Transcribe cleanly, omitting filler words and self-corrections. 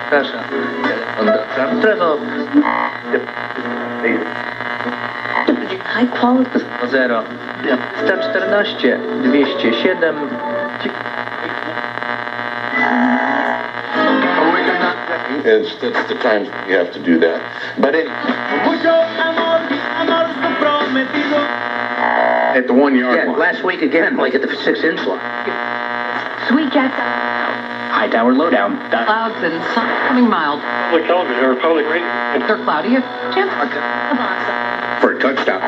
Przepraszam. Trevor. High quality. 0. 114, 207. That's the times you have to do that. But at the 1 yard line. Last week again, like at the 6-inch line. Sweet Jack. High tower lowdown. Clouds and sun coming mild. Public television or public radio. They're cloudy. Chance For a touchdown.